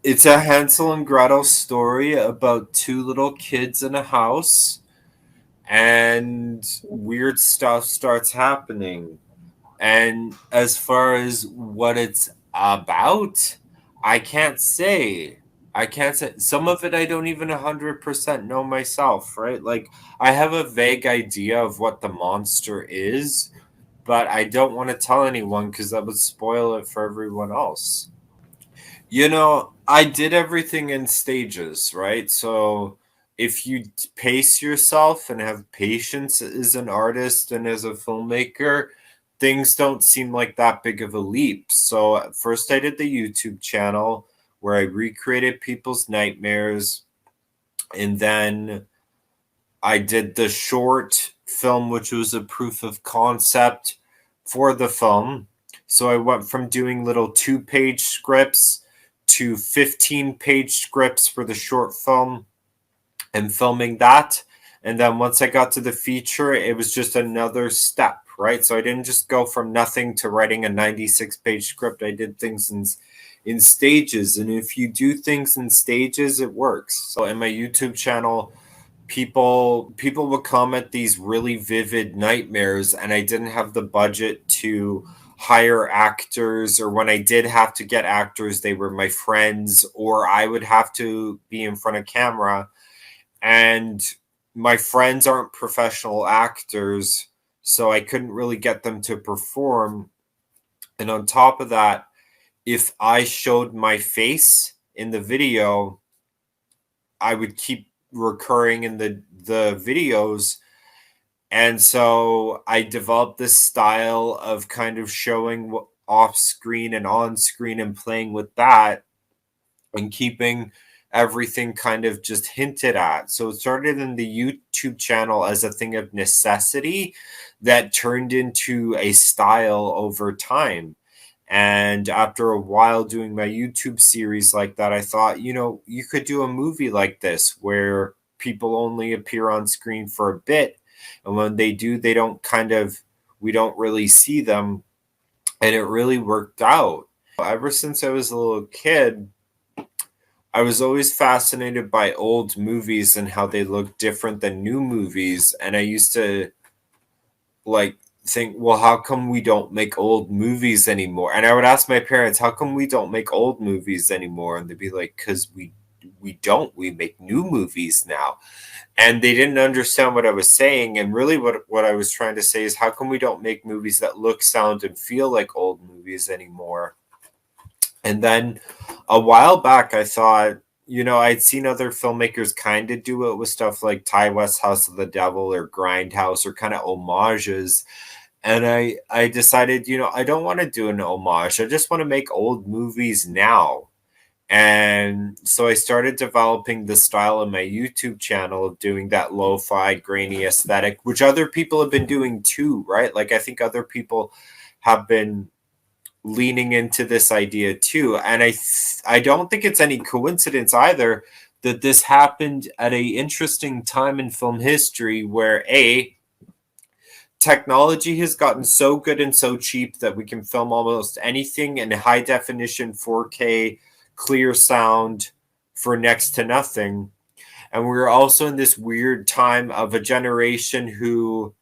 It's a Hansel and Gretel story about two little kids in a house, and weird stuff starts happening. And as far as what it's about, I can't say. I can't say. Some of it I don't even 100% know myself, right? Like, I have a vague idea of what the monster is, but I don't want to tell anyone because that would spoil it for everyone else. I did everything in stages, right? So if you pace yourself and have patience as an artist and as a filmmaker, things don't seem like that big of a leap. So at first I did the YouTube channel where I recreated people's nightmares, and then I did the short film, which was a proof of concept for the film. So I went from doing little 2-page scripts to 15-page scripts for the short film and filming that. And then once I got to the feature, it was just another step, right? So I didn't just go from nothing to writing a 96-page script. I did things in stages. And if you do things in stages, it works. So in my YouTube channel, people would comment these really vivid nightmares, and I didn't have the budget to hire actors, or when I did have to get actors, they were my friends, or I would have to be in front of camera, and my friends aren't professional actors, so I couldn't really get them to perform. And on top of that, if I showed my face in the video, I would keep recurring in the videos. And so I developed this style of kind of showing off screen and on screen and playing with that and keeping everything kind of just hinted at. So it started in the YouTube channel as a thing of necessity that turned into a style over time. And after a while doing my YouTube series like that, I thought, you could do a movie like this where people only appear on screen for a bit. And when they do, we don't really see them. And it really worked out. Ever since I was a little kid, I was always fascinated by old movies and how they look different than new movies. And I used to like think, well, how come we don't make old movies anymore? And I would ask my parents, how come we don't make old movies anymore? And they'd be like, because we make new movies now. And they didn't understand what I was saying. And really what I was trying to say is, how come we don't make movies that look, sound, and feel like old movies anymore? And then a while back, I thought, I'd seen other filmmakers kind of do it with stuff like Ty West's House of the Devil or Grindhouse, or kind of homages. And I decided, I don't want to do an homage. I just want to make old movies now. And so I started developing the style on my YouTube channel of doing that lo-fi, grainy aesthetic, which other people have been doing too, right? Like, I think other people have been leaning into this idea too. And I don't think it's any coincidence either that this happened at a interesting time in film history where technology has gotten so good and so cheap that we can film almost anything in high definition 4K clear sound for next to nothing. And we're also in this weird time of a generation who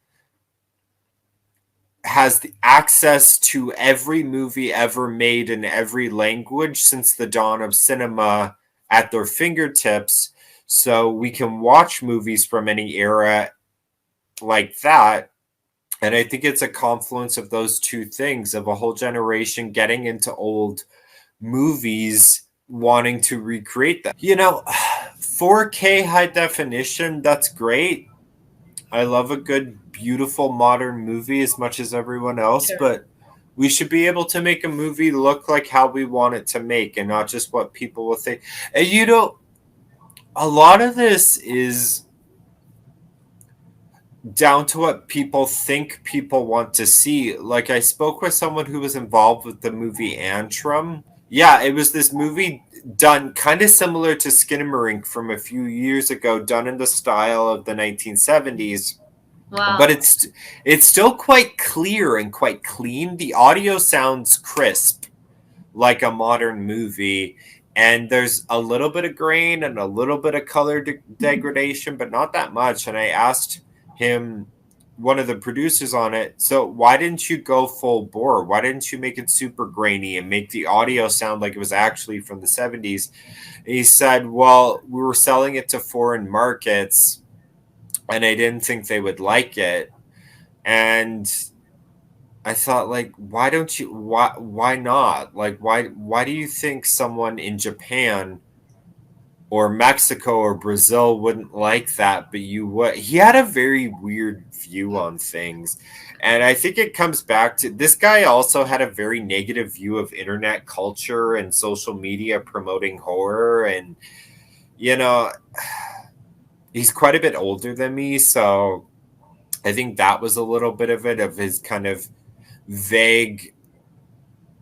has the access to every movie ever made in every language since the dawn of cinema at their fingertips. So we can watch movies from any era like that. And I think it's a confluence of those two things, of a whole generation getting into old movies, wanting to recreate them. 4K high definition, that's great. I love a good, beautiful modern movie as much as everyone else, Sure. but we should be able to make a movie look like how we want it to make and not just what people will think. And a lot of this is down to what people think people want to see. Like, I spoke with someone who was involved with the movie Antrim. Yeah, it was this movie done kind of similar to Skinamarink from a few years ago, done in the style of the 1970s. But Wow. it's still quite clear and quite clean. The audio sounds crisp, like a modern movie. and there's a little bit of grain and a little bit of color degradation, but not that much. And I asked him, one of the producers on it, so why didn't you go full bore? Why didn't you make it super grainy and make the audio sound like it was actually from the 70s? And he said, well, we were selling it to foreign markets and I didn't think they would like it. And I thought, like, why don't you, why not? Like, why do you think someone in Japan or Mexico or Brazil wouldn't like that, but you would? He had a very weird view on things. And I think it comes back to this guy also had a very negative view of internet culture and social media promoting horror. And, you know, he's quite a bit older than me. So I think that was a little bit of it, of his kind of vague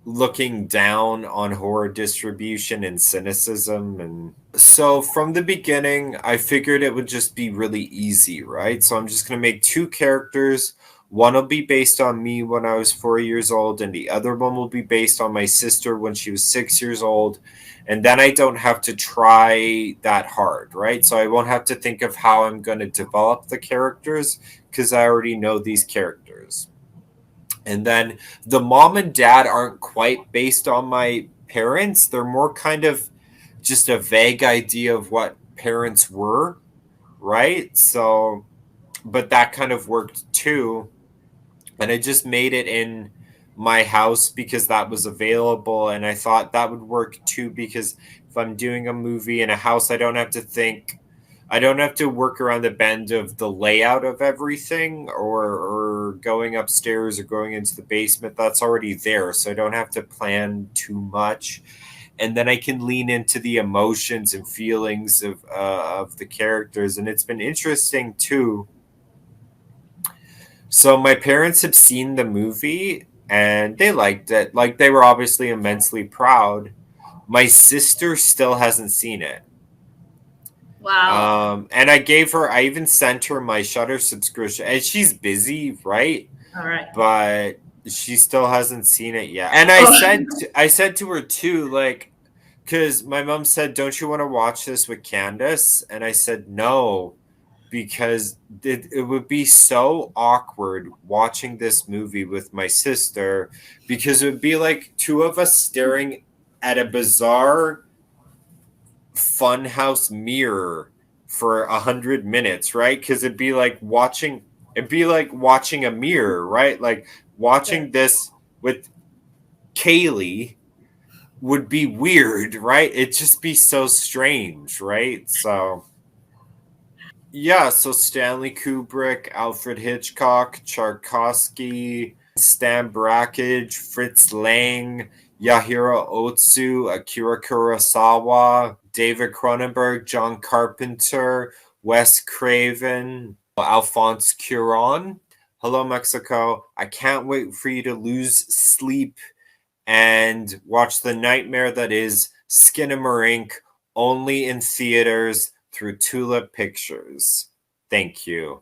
looking down on horror distribution and cynicism. And so from the beginning I figured it would just be really easy, right? So I'm just going to make two characters. One will be based on me when I was 4 years old, and the other one will be based on my sister when she was 6 years old. And then I don't have to try that hard, right? So I won't have to think of how I'm going to develop the characters because I already know these characters. And then the mom and dad aren't quite based on my parents. They're more kind of just a vague idea of what parents were, right? So, but that kind of worked too. And I just made it in my house because that was available. And I thought that would work too because if I'm doing a movie in a house, I don't have to work around the bend of the layout of everything, or going upstairs or going into the basement. That's already there. So I don't have to plan too much. And then I can lean into the emotions and feelings of the characters. And it's been interesting too. So my parents have seen the movie and they liked it. Like, they were obviously immensely proud. My sister still hasn't seen it. Wow. And I even sent her my Shutter subscription, and she's busy, right? All right. But she still hasn't seen it yet. And Oh. I said to her too, like, because my mom said, "Don't you want to watch this with Candace?" And I said, "No, because it would be so awkward watching this movie with my sister, because it would be like two of us staring at a bizarre funhouse mirror for 100 minutes, right? Because it'd be like watching a mirror, right? Like watching this with Kaylee would be weird, right? It'd just be so strange, right? So yeah, so Stanley Kubrick, Alfred Hitchcock, Tchaikovsky, Stan Brakhage, Fritz Lang, Yahiro Otsu, Akira Kurosawa, David Cronenberg, John Carpenter, Wes Craven, Alphonse Cuarón. Hello, Mexico. I can't wait for you to lose sleep and watch the nightmare that is Skinamarink, only in theaters through Tulip Pictures. Thank you.